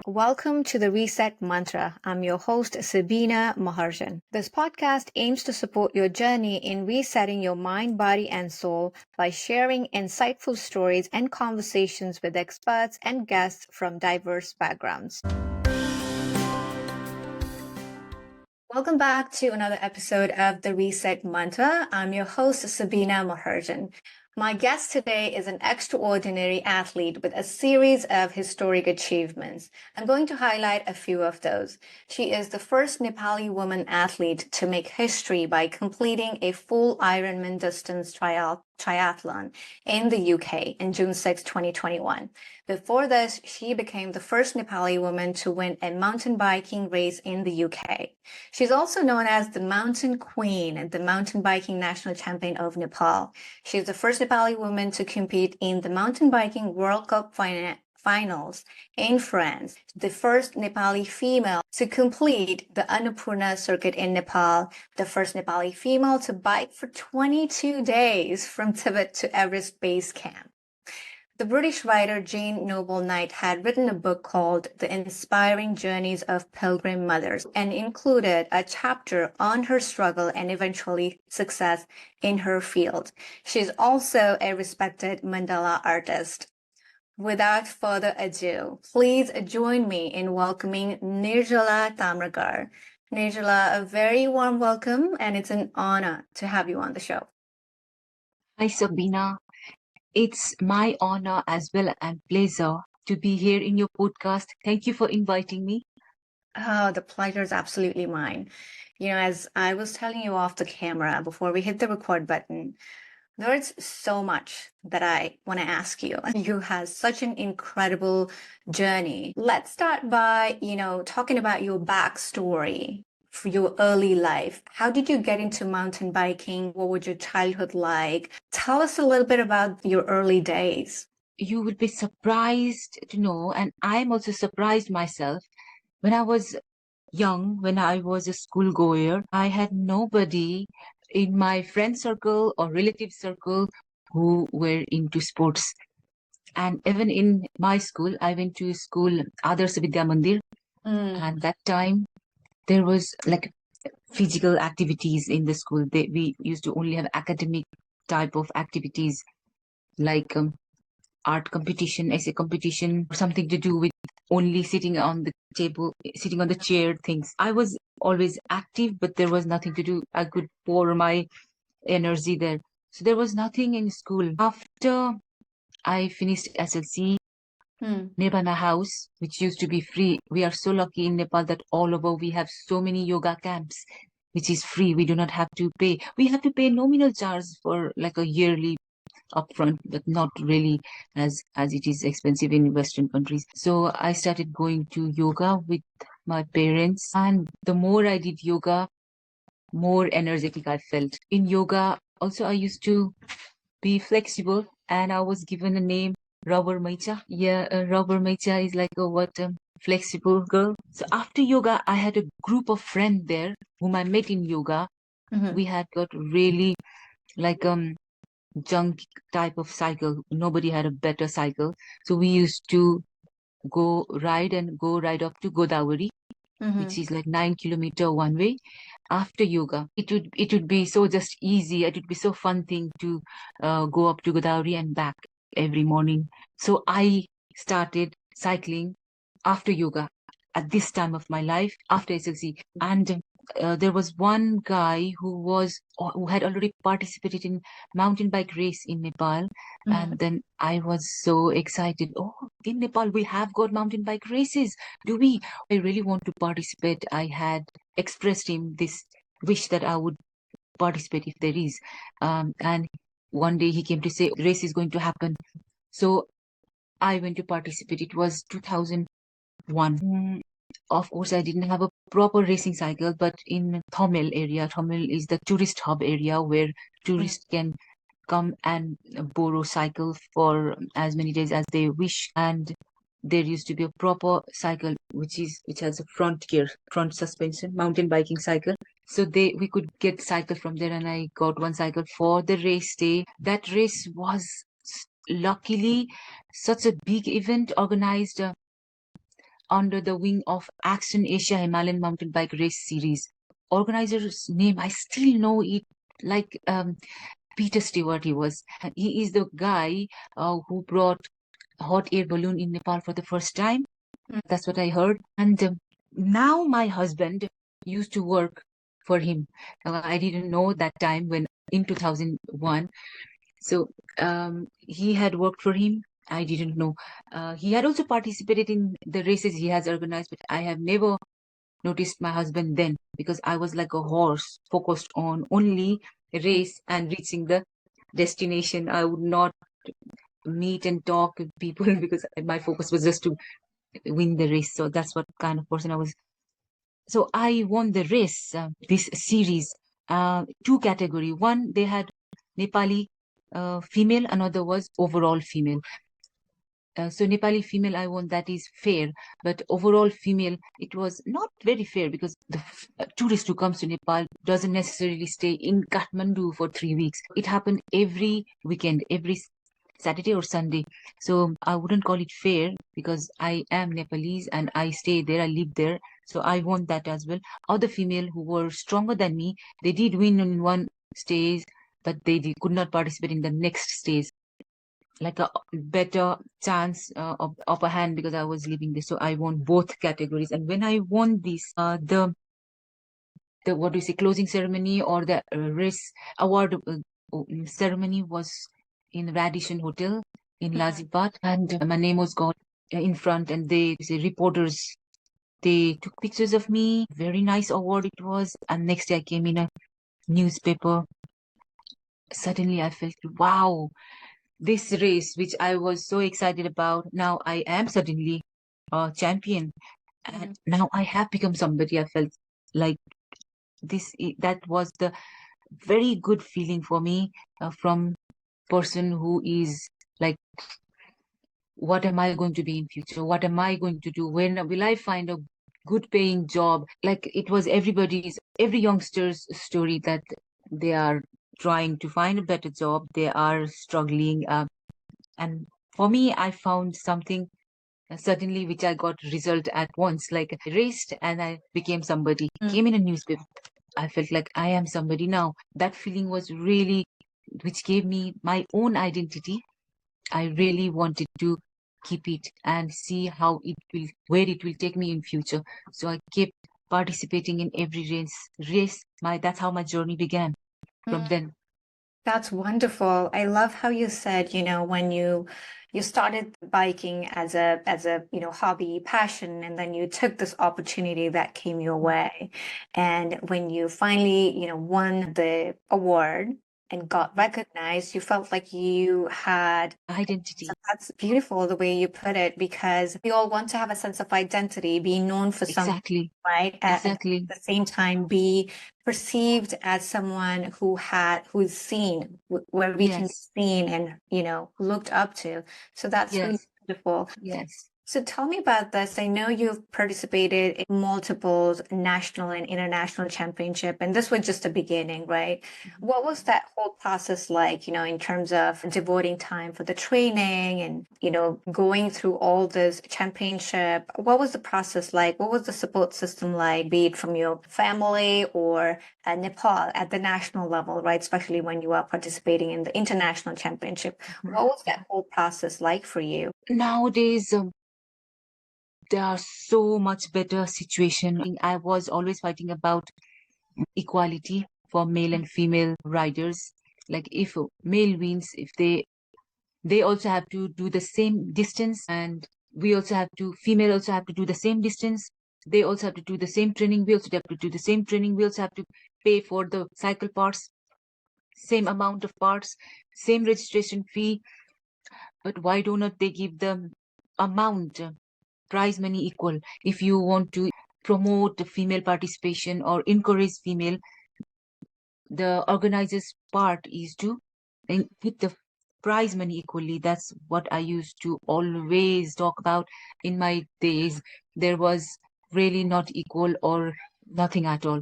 Welcome to the Reset Mantra. I'm your host, Sabina Maharjan. This podcast aims to support your journey in resetting your mind, body, and soul by sharing insightful stories and conversations with experts and guests from diverse backgrounds. Welcome back to another episode of the Reset Mantra. I'm your host, Sabina Maharjan. My guest today is an extraordinary athlete with a series of historic achievements. I'm going to highlight a few of those. She is the first Nepali woman athlete to make history by completing a full Ironman distance triathlon in the UK in June 6, 2021. Before this, she became the first Nepali woman to win a mountain biking race in the UK. She's also known as the Mountain Queen and the mountain biking national champion of Nepal. She's the first Nepali woman to compete in the mountain biking World Cup finals in France, the first Nepali female to complete the Annapurna circuit in Nepal, the first Nepali female to bike for 22 days from Tibet to Everest Base Camp. The British writer Jane Noble Knight had written a book called The Inspiring Journeys of Pilgrim Mothers and included a chapter on her struggle and eventually success in her field. She's also a respected mandala artist. Without further ado, please join me in welcoming Nirjala Tamrakar. Nirjala, a very warm welcome, and it's an honor to have you on the show. Hi, Sabina. It's my honor as well and pleasure to be here in your podcast. Thank you for inviting me. Oh, the pleasure is absolutely mine. As I was telling you off the camera before we hit the record button, there's so much that I want to ask you. You have such an incredible journey. Let's start by, talking about your backstory for your early life. How did you get into mountain biking? What was your childhood like? Tell us a little bit about your early days. You would be surprised to know, and I'm also surprised myself. When I was young, when I was a schoolgoer, I had nobody in my friend circle or relative circle who were into sports. And even in my school, I went to school, Adarsh Vidya Mandir, and that time there was like physical activities in the school. We used to only have academic type of activities like art competition, essay competition, something to do with only sitting on the table, sitting on the chair things. I was always active, but there was nothing to do. I could pour my energy there. So there was nothing in school. After I finished SLC, Nirvana House, which used to be free. We are so lucky in Nepal that all over we have so many yoga camps, which is free. We do not have to pay. We have to pay nominal charge for like a yearly upfront, but not really as it is expensive in Western countries. So I started going to yoga with my parents, and the more I did yoga, more energetic I felt. In yoga, also I used to be flexible, and I was given a name, Rubber Maicha. Yeah, Rubber Maicha is like a flexible girl. So after yoga, I had a group of friends there whom I met in yoga. We had got really like junk type of cycle. Nobody had a better cycle. So we used to go ride up to Godavari, which is like 9 kilometer one way. After yoga, it would be so just easy. It would be so fun thing to go up to Godavari and back every morning. So I started cycling after yoga at this time of my life after SLC, and there was one guy who had already participated in mountain bike race in Nepal, and then I was so excited. Oh, in Nepal we have got mountain bike races. Do we? I really want to participate. I had expressed him this wish that I would participate if there is, and one day he came to say race is going to happen. So I went to participate. It was 2001. Of course, I didn't have a proper racing cycle, but in Thomel area, Thomel is the tourist hub area where tourists can come and borrow cycle for as many days as they wish. And there used to be a proper cycle which has a front suspension, mountain biking cycle. So we could get cycle from there, and I got one cycle for the race day. That race was luckily such a big event organized under the wing of Action Asia Himalayan Mountain Bike Race Series. Organizer's name, I still know it like Peter Stewart. He is the guy who brought hot air balloon in Nepal for the first time. That's what I heard. And now my husband used to work for him. I didn't know that time when in 2001. So he had worked for him. I didn't know. He had also participated in the races he has organized, but I have never noticed my husband then because I was like a horse focused on only race and reaching the destination. I would not meet and talk with people because my focus was just to win the race. So that's what kind of person I was. So I won the race, this series, two category. One, they had Nepali female, another was overall female. So Nepali female, I won, that is fair. But overall female, it was not very fair because the tourist who comes to Nepal doesn't necessarily stay in Kathmandu for 3 weeks. It happened every weekend, every Saturday or Sunday. So I wouldn't call it fair because I am Nepalese and I stay there, I live there. So I won that as well. Other female who were stronger than me, they did win in one stage, but they could not participate in the next stage. Like a better chance of upper hand because I was living there. So I won both categories. And when I won this, the what do you say, closing ceremony or the race award ceremony was in Radisson Hotel in Lazipat, and my name was got in front, and they say reporters. They took pictures of me. Very nice award it was. And next day I came in a newspaper. Suddenly I felt, wow, this race, which I was so excited about, now I am suddenly a champion. And now I have become somebody. I felt like that was the very good feeling for me from person who is like, what am I going to be in future? What am I going to do? When will I find a good paying job? Like it was every youngster's story that they are trying to find a better job. They are struggling. And for me, I found something suddenly which I got result at once, like I raced and I became somebody. Came in a newspaper. I felt like I am somebody now. That feeling was really, which gave me my own identity. I really wanted to keep it and see where it will take me in future. So I kept participating in every race. That's how my journey began from then. That's wonderful. I love how you said, when you started biking as a, hobby, passion, and then you took this opportunity that came your way. And when you finally, won the award and got recognized, you felt like you had Identity. so that's beautiful the way you put it, because we all want to have a sense of identity, being known for something, Exactly. right? And Exactly. at the same time, be perceived as someone who's seen, where we can be Yes. seen and, looked up to. So that's really Yes. beautiful. Yes. So tell me about this. I know you've participated in multiple national and international championship, and this was just the beginning, right? What was that whole process like, in terms of devoting time for the training and, going through all this championship? What was the process like? What was the support system like, be it from your family or Nepal at the national level, right? Especially when you are participating in the international championship. What was that whole process like for you? Nowadays, there are so much better situation. I was always fighting about equality for male and female riders. Like if a male wins, if they also have to do the same distance, and female also have to do the same distance. They also have to do the same training. We also have to do the same training. We also have to pay for the cycle parts, same amount of parts, same registration fee. But why do not they give the amount, prize money equal? If you want to promote female participation or encourage female, the organizers' part is to put the prize money equally. That's what I used to always talk about in my days. There was really not equal or nothing at all,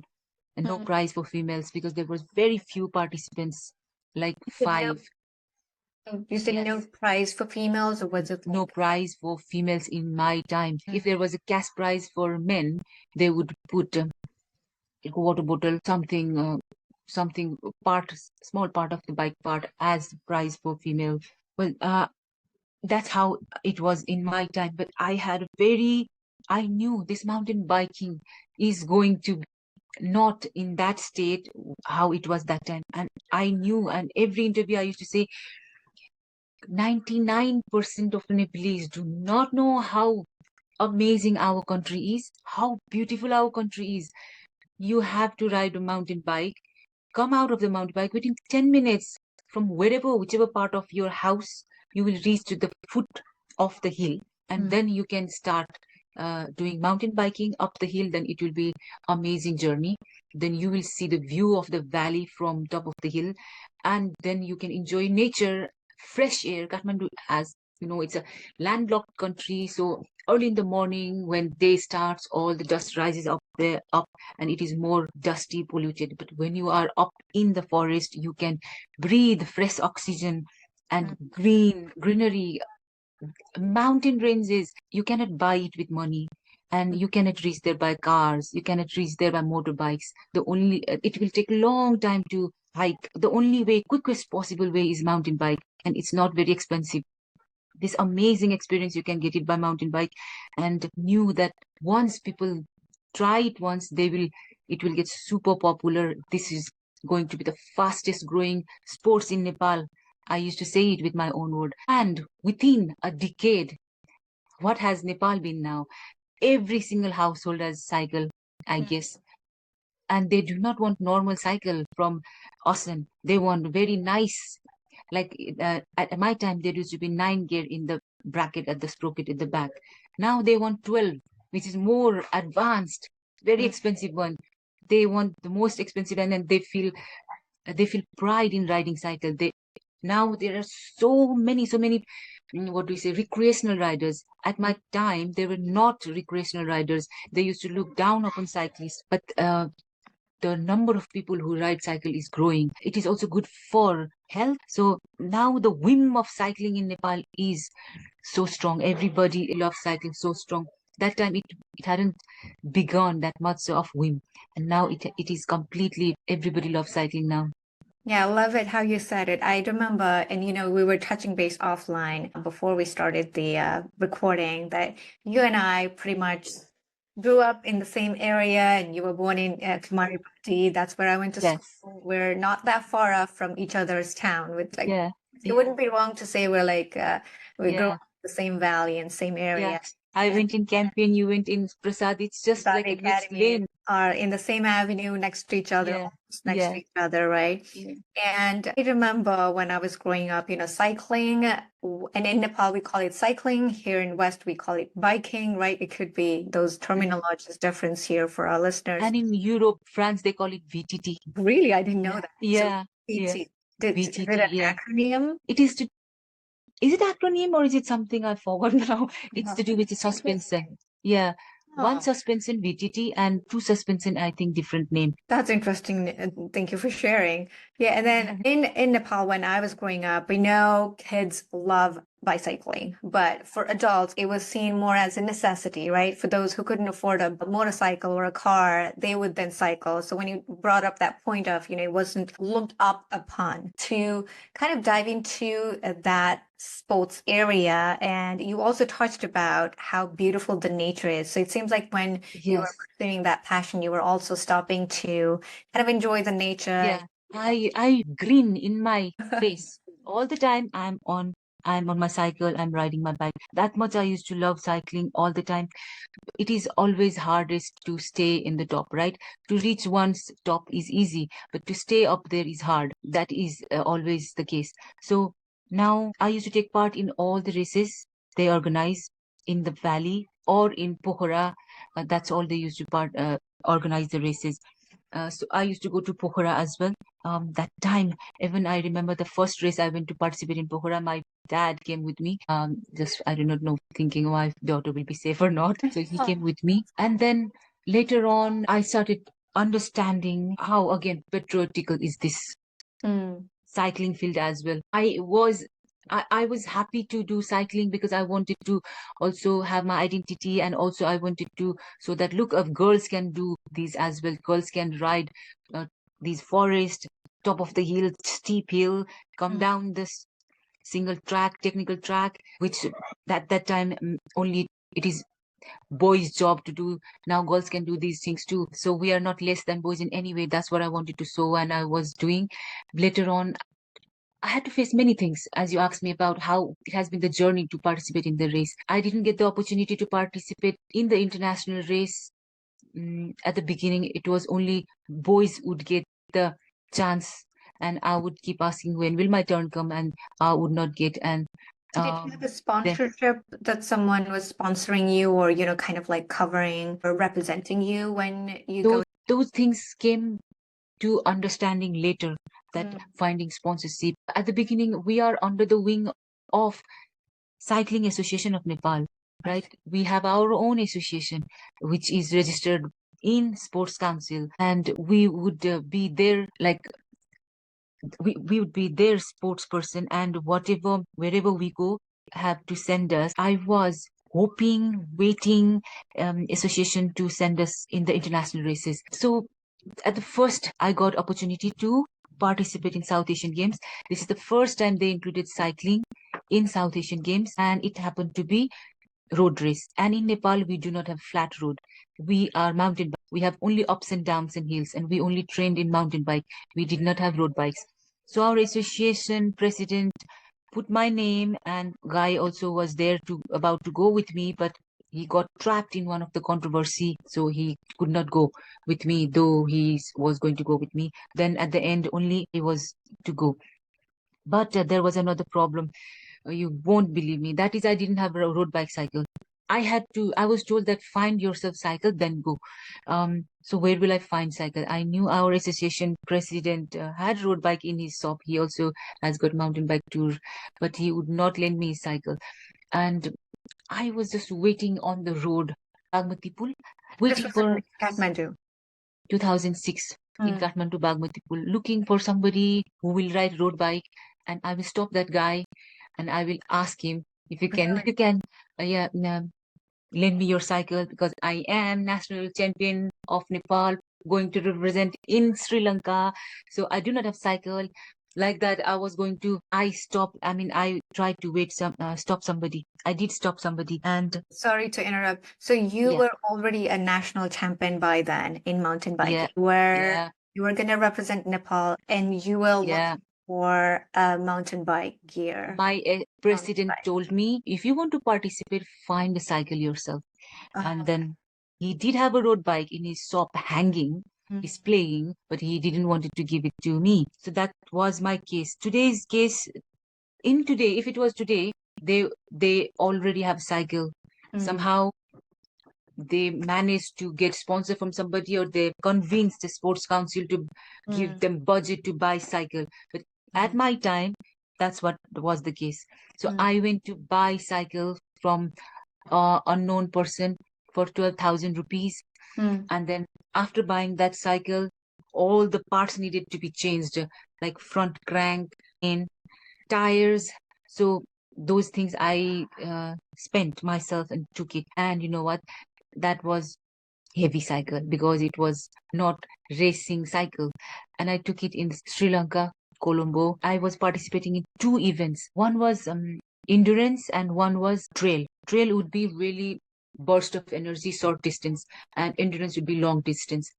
and no prize for females because there was very few participants, like Did you five. You said no Yes. prize for females, or was it No like, prize for females in my time. If there was a cash prize for men, they would put a water bottle, something part, small part of the bike part as prize for female. Well, that's how it was in my time. But I knew this mountain biking is going to not in that state how it was that time. And I knew, and every interview I used to say, 99% of the Nepalese do not know how amazing our country is, how beautiful our country is. You have to ride a mountain bike, come out of the mountain bike within 10 minutes from whichever part of your house, you will reach to the foot of the hill, and then you can start doing mountain biking up the hill. Then it will be amazing journey. Then you will see the view of the valley from top of the hill, and then you can enjoy nature, fresh air. Kathmandu, as you know, it's a landlocked country, so early in the morning when day starts, all the dust rises up, and it is more dusty, polluted. But when you are up in the forest, you can breathe fresh oxygen and greenery, mountain ranges. You cannot buy it with money, and you cannot reach there by cars. You cannot reach there by motorbikes. It will take a long time to hike. The only way, quickest possible way, is mountain bike, and it's not very expensive. This amazing experience you can get it by mountain bike. And knew that once people try it once, it will get super popular. This is going to be the fastest growing sports in Nepal. I used to say it with my own word. And within a decade, what has Nepal been now? Every single household has cycle, I guess. And they do not want normal cycle from Austin. They want very nice, like at my time, there used to be 9 gear in the bracket at the sprocket at the back. Now they want 12, which is more advanced, very expensive one. They want the most expensive, and then they feel pride in riding cycle. Now there are so many, what do we say, recreational riders. At my time, there were not recreational riders. They used to look down upon cyclists, but the number of people who ride cycle is growing. It is also good for health. So now the whim of cycling in Nepal is so strong. Everybody loves cycling so strong. That time it hadn't begun that much of whim, and now it is completely, everybody loves cycling now. Yeah, I love it how you said it. I remember, and we were touching base offline before we started the recording, that you and I pretty much grew up in the same area, and you were born in Kumaripati. That's where I went to Yes. school. We're not that far off from each other's town. With like, Yeah. it wouldn't be wrong to say we're like we grew Yeah. up in the same valley and same Yeah. area. I went in Campaign, you went in Prasad. It's just like Valley a next Academy lane. are in the same avenue next to each other, Yeah. almost next to Yeah. each other, right? Yeah. And I remember when I was growing up, cycling, and in Nepal we call it cycling. Here in West we call it biking, right? It could be those terminologies difference here for our listeners. And in Europe, France, they call it VTT. Really, I didn't know Yeah. that. So Yeah. Yeah. VT, is it VTT. an Yeah. acronym? It is to Is it acronym or is it something I forgot now? It's to do with the suspension. Yeah. One Oh, suspension VTT and two suspension, I think, different name. that's interesting. Thank you for sharing. Yeah, and then in Nepal, when I was growing up, we know kids love bicycling, but for adults, it was seen more as a necessity, right? For those who couldn't afford a motorcycle or a car, they would then cycle. So when you brought up that point of, it wasn't looked up upon, to kind of dive into that sports area. And you also touched about how beautiful the nature is. So it seems like when you were Yes. pursuing that passion, you were also stopping to kind of enjoy the nature. Yeah. I grin in my face all the time. I'm on my cycle, I'm riding my bike. That much I used to love cycling all the time. It is always hardest to stay in the top, right? To reach one's top is easy, but to stay up there is hard. That is always the case. So now I used to take part in all the races they organize in the valley or in Pokhara. That's all they used to organize the races. So I used to go to Pokhara as well. That time, even I remember the first race I went to participate in Pokhara, my dad came with me. Just I do not know, thinking my daughter will be safe or not. So he came with me. And then later on, I started understanding how, again, patriotical is this Mm. cycling field as well. I was I was happy to do cycling because I wanted to also have my identity, and also I wanted to, so that look of girls can do these as well. Girls can ride these forest, top of the hill, steep hill, come Mm. down this single track, technical track, which that time only it is boys' job to do. Now girls can do these things too. So we are not less than boys in any way. That's what I wanted to show, and I was doing. Later on, I had to face many things, as you asked me about how it has been the journey to participate in the race. I didn't get the opportunity to participate in the international race. At the beginning, it was only boys would get the chance, and I would keep asking when will my turn come, and I would not get. And Did you have a then sponsorship that someone was sponsoring you or, kind of like covering or representing you when you go? those things came to understanding later, that Mm. finding sponsorship. At the beginning, we are under the wing of Cycling Association of Nepal, I right? see. We have our own association, which is registered in Sports Council, and we would be there, like we would be their spokesperson, and whatever, wherever we go, have to send us. I was hoping, waiting, association to send us in the international races. So at the first, I got opportunity to participate in South Asian Games. This is the first time they included cycling in South Asian Games, and it happened to be road race. And in Nepal, we do not have flat road. We are mountain bike. We have only ups and downs and hills, and we only trained in mountain bike. We did not have road bikes. So our association president put my name, and Guy also was there to about to go with me, but he got trapped in one of the controversy, so he could not go with me, though he was going to go with me. Then at the end, only he was to go. But there was another problem. You won't believe me. That is, I didn't have a road bike cycle. I was told that find yourself cycle, then go. So where will I find cycle? I knew our association president had road bike in his shop. He also has got mountain bike tour, but he would not lend me his cycle. And I was just waiting on the road, Bagmati Pool, This waiting was in for Kathmandu. 2006 in Mm. Kathmandu, Bagmati Pool, looking for somebody who will ride road bike. And I will stop that guy, and I will ask him if you can, if Really? you can, yeah, lend me your cycle, because I am national champion of Nepal, going to represent in Sri Lanka. So I do not have cycle. Like that, I was going to. I tried to stop somebody. I did stop somebody, and Sorry to interrupt. So you yeah, were already a national champion by then in mountain yeah, biking. yeah, You were going to represent Nepal and you were yeah. looking for a mountain bike gear. My Mountain president bike. told me, if you want to participate, find a cycle yourself. And Okay. then he did have a road bike in his shop hanging, Mm. displaying, but he didn't want to give it to me. So that was my case. Today's case, if it was today, they already have cycle. Mm. Somehow they managed to get sponsor from somebody, or they convinced the sports council to give Mm. them budget to buy cycle. But at Mm. my time, that's what was the case. So Mm. I went to buy cycle from unknown person for 12,000 rupees. Mm. And then after buying that cycle, all the parts needed to be changed, like front crank, in tires. So those things I spent myself and took it. And you know what? That was heavy cycle, because it was not racing cycle. And I took it in Sri Lanka, Colombo. I was participating in two events. One was endurance, and one was trail. Trail would be really burst of energy, short distance, and endurance would be long distance.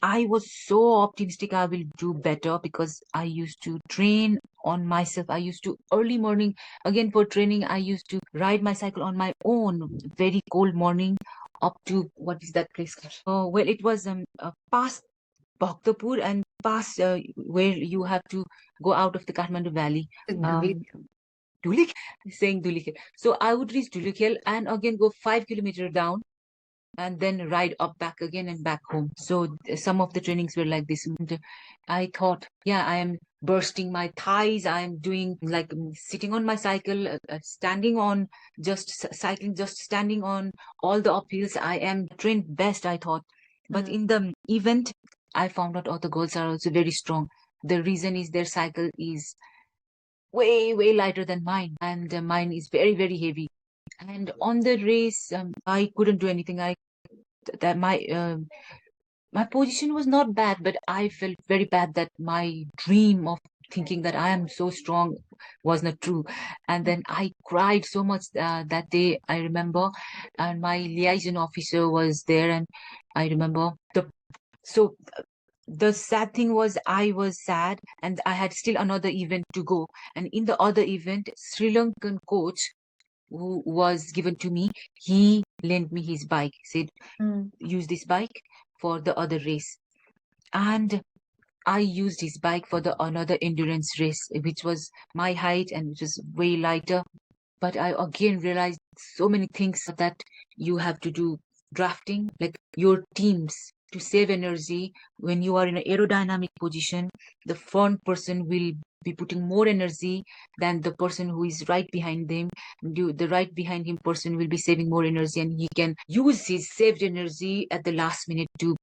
I was so optimistic I will do better, because I used to train on myself. I used to early morning, again for training, I used to ride my cycle on my own, very cold morning, up to, what is that place called? Oh, well, it was past Bhaktapur, and past where you have to go out of the Kathmandu Valley. Agreed. Um, Dhulik, saying Dhulikhel. So I would reach Dhulikhel and again go 5 kilometers down, and then ride up back again and back home. So some of the trainings were like this. And I thought, yeah, I am bursting my thighs. I am doing like sitting on my cycle, standing on, cycling, just standing on all the uphills. I am trained best, I thought. But Mm. in the event, I found out all the girls are also very strong. The reason is their cycle is way lighter than mine, and mine is very heavy. And on the race, I couldn't do anything. I that my position was not bad, but I felt very bad that my dream of thinking that I am so strong was not true. And then I cried so much that day, I remember. And my liaison officer was there, and I remember so the sad thing was I was sad, and I had still another event to go. And in the other event, Sri Lankan coach who was given to me, he lent me his bike, said, use this bike for the other race. And I used his bike for the another endurance race, which was my height and which was way lighter. But I again realized so many things that you have to do. Drafting, like your teams, to save energy when you are in an aerodynamic position, the front person will be putting more energy than the person who is right behind them. The right behind him person will be saving more energy, and he can use his saved energy at the last minute to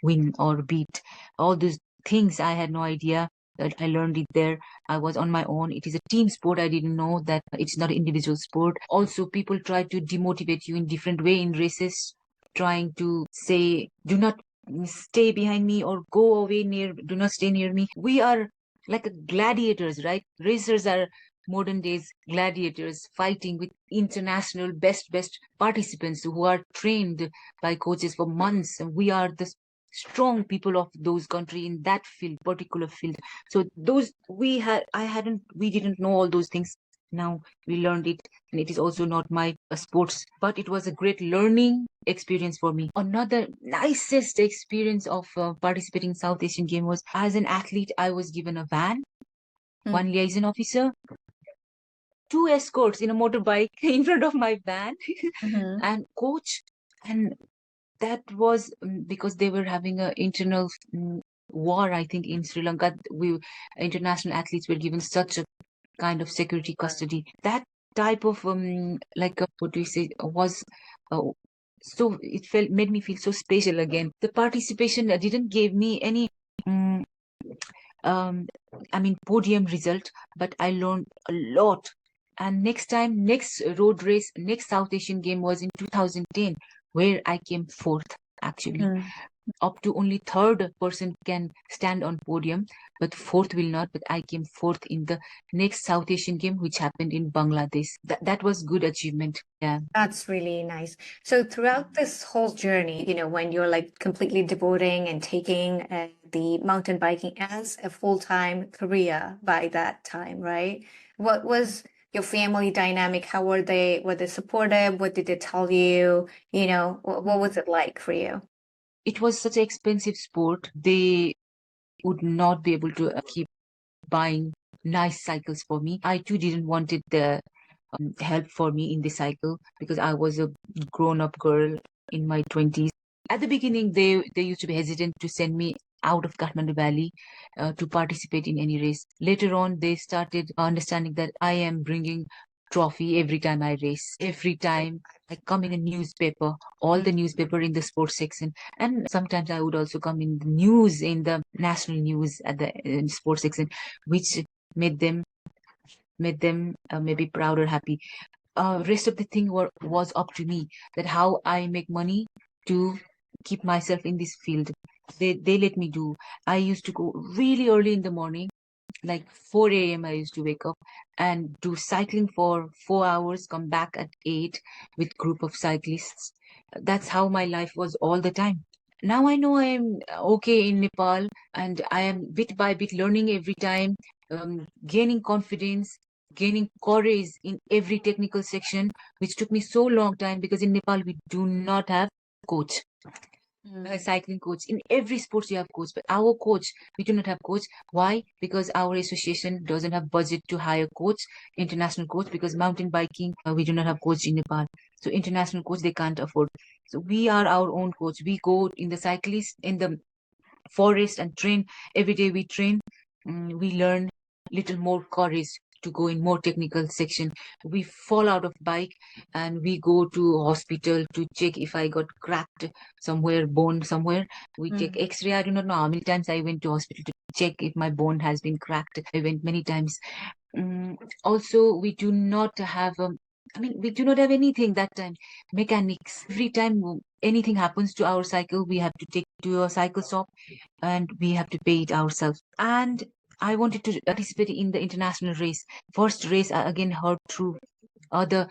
win or beat. All these things I had no idea. That I learned it there. I was on my own. It is a team sport. I didn't know that it's not an individual sport. Also, people try to demotivate you in different way in races, trying to say, do not stay behind me or go away do not stay near me. We are like gladiators, right? Racers are modern days gladiators fighting with international best participants who are trained by coaches for months. And we are the strong people of those country in that particular field. So those we didn't know all those things. Now we learned it, and it is also not my sports, but it was a great learning experience for me. Another nicest experience of participating in South Asian game was, as an athlete, I was given a van, one liaison officer, 2 escorts in a motorbike in front of my van, and coach. And that was because they were having an internal war, I think, in Sri Lanka. International athletes were given such a kind of security custody. That type of what do you say, was so it made me feel so special again. The participation didn't give me any podium result, but I learned a lot. And next road race, next South Asian game was in 2010, where I came fourth, actually. Up to only third person can stand on podium, but fourth will not. But I came fourth in the next South Asian game, which happened in Bangladesh. That was good achievement. Yeah. That's really nice. So throughout this whole journey, when you're like completely devoting and taking the mountain biking as a full-time career by that time, right? What was your family dynamic? How were they? Were they supportive? What did they tell you? What was it like for you? It was such an expensive sport. They would not be able to keep buying nice cycles for me. I too didn't wanted the help for me in the cycle, because I was a grown-up girl in my 20s. At the beginning, they used to be hesitant to send me out of Kathmandu Valley to participate in any race. Later on, they started understanding that I am bringing trophy every time I race. Every time I come in a newspaper, all the newspaper in the sports section, and sometimes I would also come in the news, in the national news at the sports section, which made them maybe proud or happy. Rest of the thing was up to me, that how I make money to keep myself in this field. They let me do. I used to go really early in the morning, like 4 a.m. I used to wake up and do cycling for 4 hours, come back at 8 with group of cyclists. That's how my life was all the time. Now I know I am okay in Nepal, and I am bit by bit learning every time, gaining confidence, gaining courage in every technical section, which took me so long time, because in Nepal we do not have coach. A cycling coach. In every sport you have coach, but our coach, we do not have coach. Why? Because our association doesn't have budget to hire coach, international coach, because mountain biking, we do not have coach in Nepal. So international coach, they can't afford. So we are our own coach. We go in the cyclist, in the forest, and train. Every day we train. We learn little more courage to go in more technical section. We fall out of bike and we go to hospital to check if I got cracked somewhere, bone somewhere. We take x-ray. I do not know how many times I went to hospital to check if my bone has been cracked. I went many times. Also, we do not have we do not have anything that time. Mechanics. Every time anything happens to our cycle, we have to take to a cycle shop and we have to pay it ourselves. And I wanted to participate in the international race. First race, I again heard through other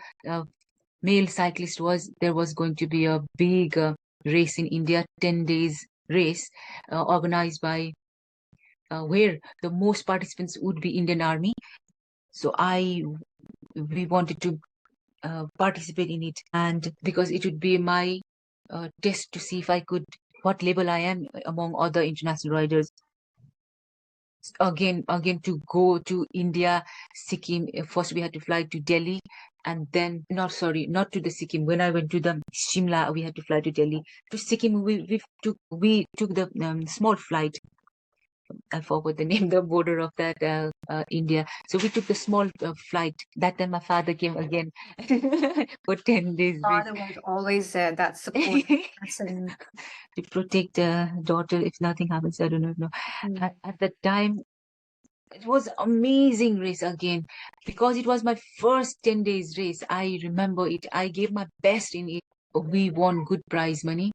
male cyclists was there was going to be a big race in India, 10 days race organized by where the most participants would be Indian Army. So we wanted to participate in it, and because it would be my test to see if I could what level I am among other international riders. Again to go to India, Sikkim. First we had to fly to Delhi, and then not to the Sikkim. When I went to the Shimla, we had to fly to Delhi. To Sikkim, we took the small flight. I forgot the name, the border of that India. So we took the small flight. That time my father came again for 10 days. Father was always there, that support person. To protect the daughter if nothing happens. I don't know. At that time, it was amazing race again because it was my first 10 days race. I remember it. I gave my best in it. We won good prize money.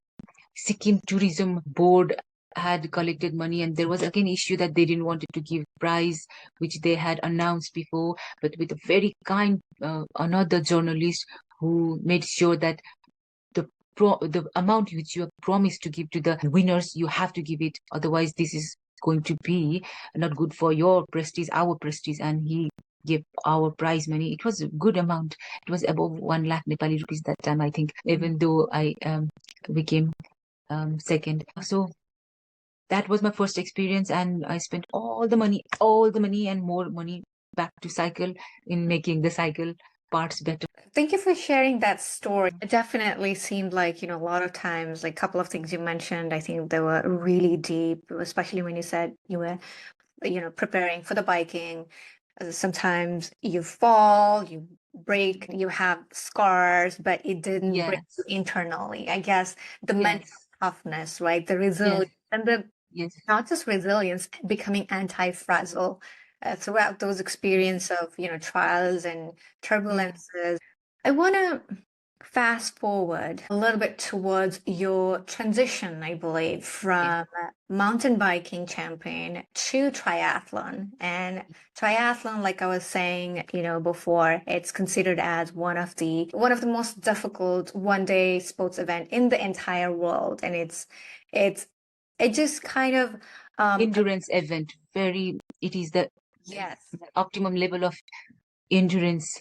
Sikkim Tourism Board had collected money, and there was again issue that they didn't want to give prize which they had announced before, but with a very kind another journalist who made sure that the amount which you have promised to give to the winners, you have to give it, otherwise this is going to be not good for your prestige, our prestige. And he gave our prize money. It was a good amount. It was above 1 lakh Nepali rupees that time, I think, even though I became second. So that was my first experience, and I spent all the money and more money back to cycle in making the cycle parts better. Thank you for sharing that story. It definitely seemed like, a lot of times, like a couple of things you mentioned, I think they were really deep, especially when you said you were, preparing for the biking. Sometimes you fall, you break, you have scars, but it didn't break you internally. I guess the mental toughness, right? The resilience and the not just resilience, becoming anti-fragile throughout those experience of, trials and turbulences. I want to fast forward a little bit towards your transition, I believe, from mountain biking champion to triathlon. And triathlon, like I was saying, before, it's considered as one of the most difficult one-day sports event in the entire world. And it just kind of endurance event. It is the optimum level of endurance.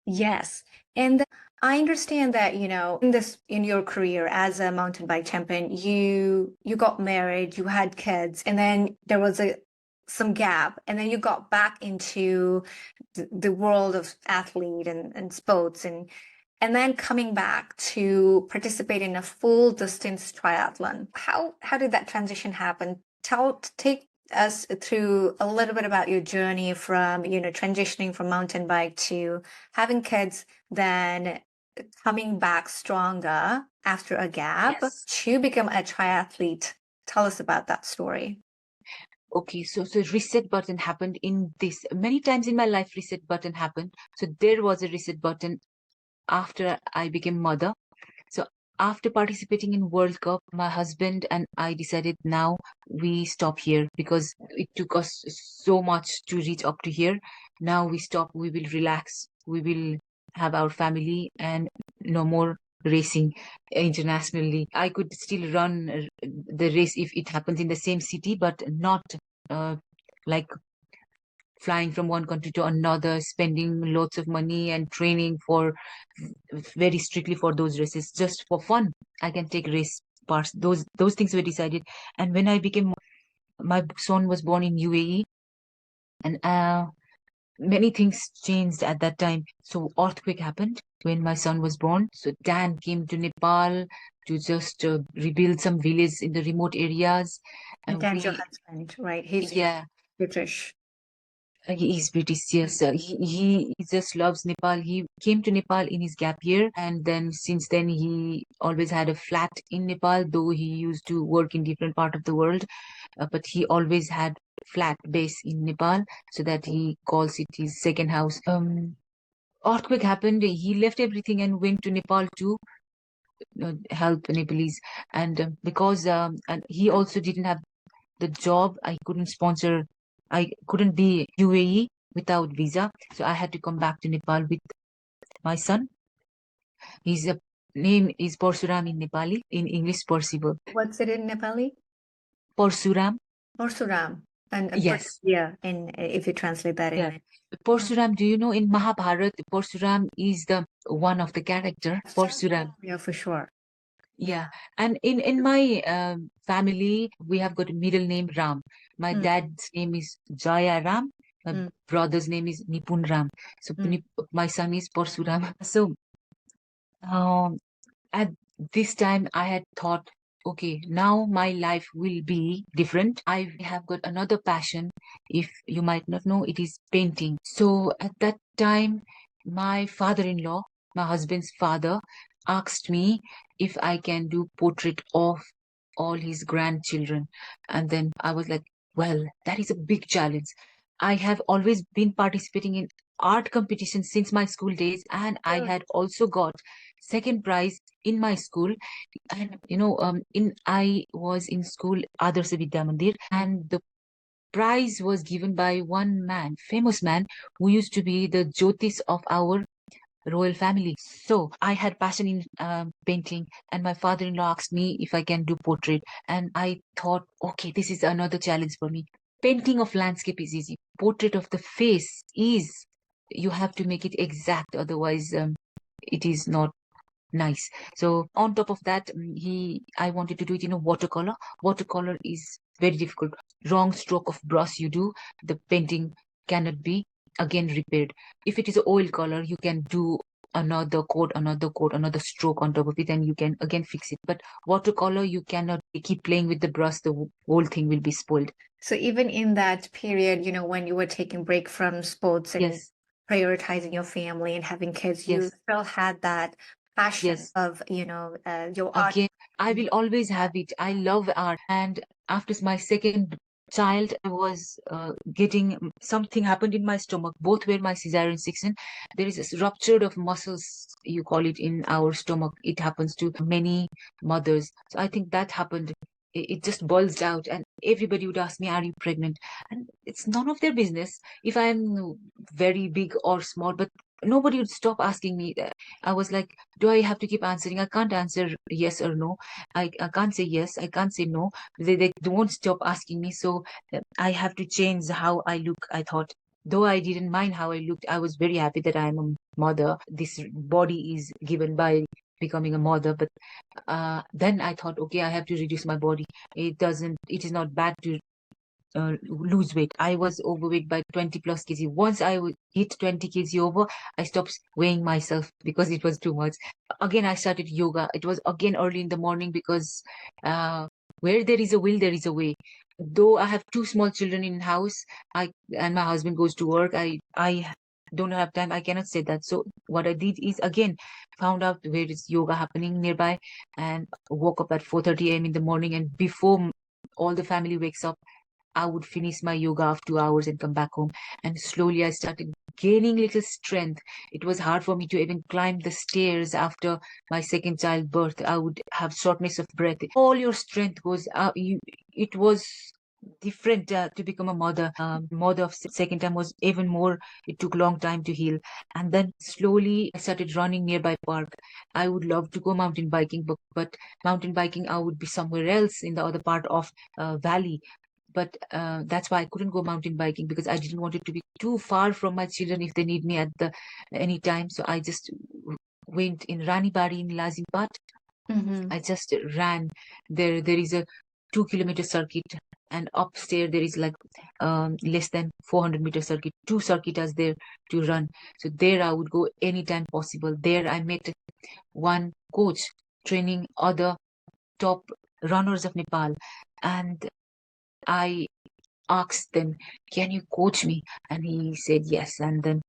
Yes. And I understand that, in your career as a mountain bike champion, you got married, you had kids, and then there was some gap, and then you got back into the world of athlete and sports, and then coming back to participate in a full distance triathlon. How did that transition happen? Take us through a little bit about your journey from, transitioning from mountain bike to having kids, then coming back stronger after a gap to become a triathlete. Tell us about that story. Okay, so reset button happened in this. Many times in my life, reset button happened. So there was a reset button after I became mother. So after participating in World Cup, my husband and I decided now we stop here because it took us so much to reach up to here. Now we stop, we will relax, we will have our family and no more racing internationally. I could still run the race if it happens in the same city, but not like flying from one country to another, spending lots of money and training for very strictly for those races. Just for fun, I can take race parts. Those things were decided. And when I became, my son was born in UAE, and many things changed at that time. So earthquake happened when my son was born. So Dan came to Nepal to just rebuild some villages in the remote areas. And Dan's your husband, right? He's British. He is British, yes. He just loves Nepal. He came to Nepal in his gap year, and then since then he always had a flat in Nepal, though he used to work in different part of the world. But he always had flat base in Nepal, so that he calls it his second house. Earthquake happened. He left everything and went to Nepal to help Nepalese, and because and he also didn't have the job. I couldn't sponsor. I couldn't be UAE without visa, so I had to come back to Nepal with my son. His name is Porsuram in Nepali. In English, Percival. What's it in Nepali? Porsuram. Parsuram. And Yes. yeah, if you translate that Yeah. in Porsuram. Do you know in Mahabharata, Porsuram is the one of the character. Porsuram. yeah, for sure. Yeah, and in my family, we have got a middle name Ram. My Mm, dad's name is Jaya Ram. My mm, brother's name is Nipun Ram. So mm. my son is Porsuram. So um, at this time, I had thought, okay, now my life will be different. I have got another passion. If you might not know, it is painting. So at that time, my father-in-law, my husband's father, asked me if I can do portrait of all his grandchildren. And then I was like, well, that is a big challenge. I have always been participating in art competitions since my school days, and I had also got second prize in my school. And in I was in school Adarsh Vidya Mandir, and the prize was given by one man, famous man, who used to be the Jyotish of our royal family. So I had passion in painting, and my father-in-law asked me if I can do portrait, and I thought, okay, this is another challenge for me. Painting of landscape is easy. Portrait of the face is, you have to make it exact, otherwise it is not nice. So on top of that, I wanted to do it in a watercolor. Watercolor is very difficult. Wrong stroke of brush you do, the painting cannot be again repaired. If it is a oil color, you can do another coat, another stroke on top of it, and you can again fix it. But watercolor, you cannot keep playing with the brush, the whole thing will be spoiled. So even in that period, when you were taking break from sports and Yes, prioritizing your family and having kids, you yes, still had that passion yes. of, your art. Again, I will always have it. I love art. And after my second child, I was getting something happened in my stomach. Both were my cesarean section. There is a rupture of muscles, you call it, in our stomach. It happens to many mothers. So I think that happened. It just bulged out, and everybody would ask me, "Are you pregnant?" And it's none of their business if I'm very big or small, but nobody would stop asking me that. I was like, do I have to keep answering? I can't answer yes or no. I can't say yes. I can't say no. They won't stop asking me. So I have to change how I look. I thought, though I didn't mind how I looked, I was very happy that I'm a mother. This body is given by becoming a mother. But then I thought, okay, I have to reduce my body. It is not bad to lose weight. I was overweight by 20 plus kg. Once I hit 20 kg over, I stopped weighing myself because it was too much. Again, I started yoga. It was again early in the morning because where there is a will, there is a way. Though I have two small children in house, and my husband goes to work, I don't have time. I cannot say that. So what I did is again found out where is yoga happening nearby, and woke up at 4:30 a.m. in the morning, and before all the family wakes up, I would finish my yoga after 2 hours and come back home. And slowly I started gaining little strength. It was hard for me to even climb the stairs after my second childbirth. I would have shortness of breath. All your strength goes out. It was different to become a mother. Mother of second time was even more. It took long time to heal. And then slowly I started running nearby park. I would love to go mountain biking, but mountain biking, I would be somewhere else in the other part of valley. But that's why I couldn't go mountain biking, because I didn't want it to be too far from my children if they need me at the any time. So I just went in Ranibari in Lazimpat. Mm-hmm. I just ran there. There is a 2 kilometer circuit, and upstairs there is like less than 400-meter circuit. Two circuits there to run. So there I would go anytime possible. There I met one coach training other top runners of Nepal, and I asked them, "Can you coach me?" And he said yes. And then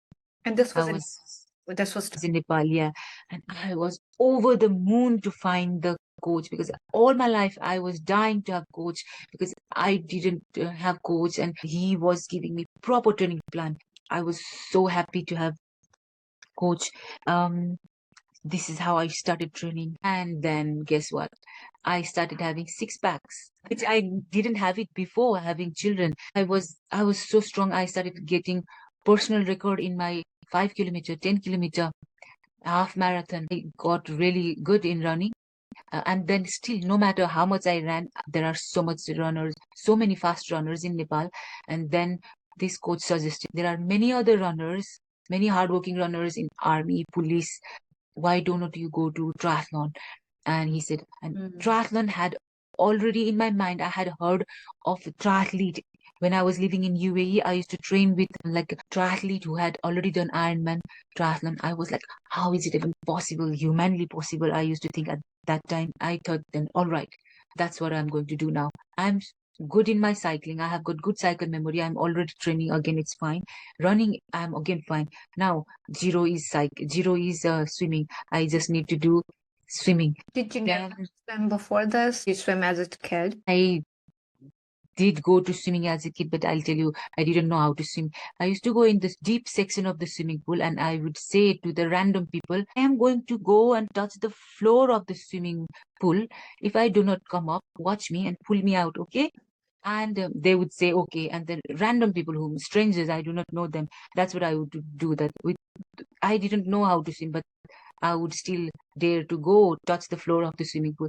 And this I was was in in Nepal, yeah. And I was over the moon to find the coach, because all my life I was dying to have coach, because I didn't have coach, and he was giving me proper training plan. I was so happy to have coach. Um, this is how I started training. And then guess what? I started having six packs, which I didn't have it before having children. I was so strong. I started getting personal record in my 5 kilometer, 10 kilometer, half marathon. I got really good in running. And then still, no matter how much I ran, there are so much runners, so many fast runners in Nepal. And then this coach suggested there are many other runners, many hardworking runners in army, police. Why don't you go to triathlon? And he said, and triathlon had already in my mind, I had heard of triathlete. When I was living in UAE, I used to train with like a triathlete who had already done Ironman triathlon. I was like, how is it even possible, humanly possible? I used to think at that time. I thought then, all right, that's what I'm going to do now. I'm good in my cycling. I have got good cycle memory. I'm already training again. It's fine. Running, I'm again fine. Now zero is swimming. I just need to do swimming. Did you never swim before this? You swim as a kid? I did go to swimming as a kid, but I'll tell you, I didn't know how to swim. I used to go in this deep section of the swimming pool, and I would say to the random people, I am going to go and touch the floor of the swimming pool. If I do not come up, watch me and pull me out, okay? And they would say, okay. And then random people, whom strangers, I do not know them, that's what I would do. That with, I didn't know how to swim, but I would still dare to go touch the floor of the swimming pool.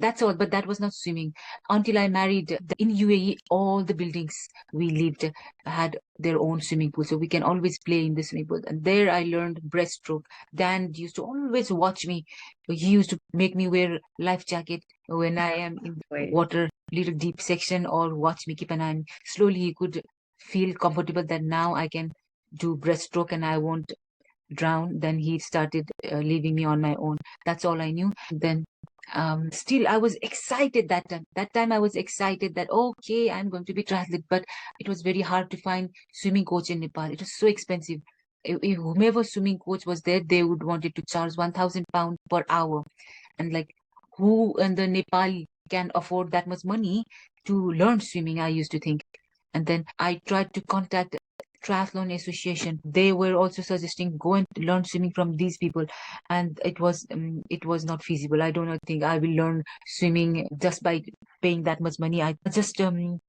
That's all, but that was not swimming. Until I married in UAE, all the buildings we lived had their own swimming pool, so we can always play in the swimming pool. And there I learned breaststroke. Dan used to always watch me. He used to make me wear life jacket when I am in the water, little deep section, or watch me keep an eye on me. Slowly he could feel comfortable that now I can do breaststroke and I won't drown. Then he started leaving me on my own. That's all I knew. Then still I was excited that time I was excited that okay, I'm going to be triathlete, but it was very hard to find swimming coach in Nepal. It was so expensive. If whomever swimming coach was there, they would wanted to charge 1,000 pounds per hour. And like, who in the Nepal can afford that much money to learn swimming, I used to think. And then I tried to contact triathlon association. They were also suggesting go and learn swimming from these people, and it was not feasible. I don't think I will learn swimming just by paying that much money. I just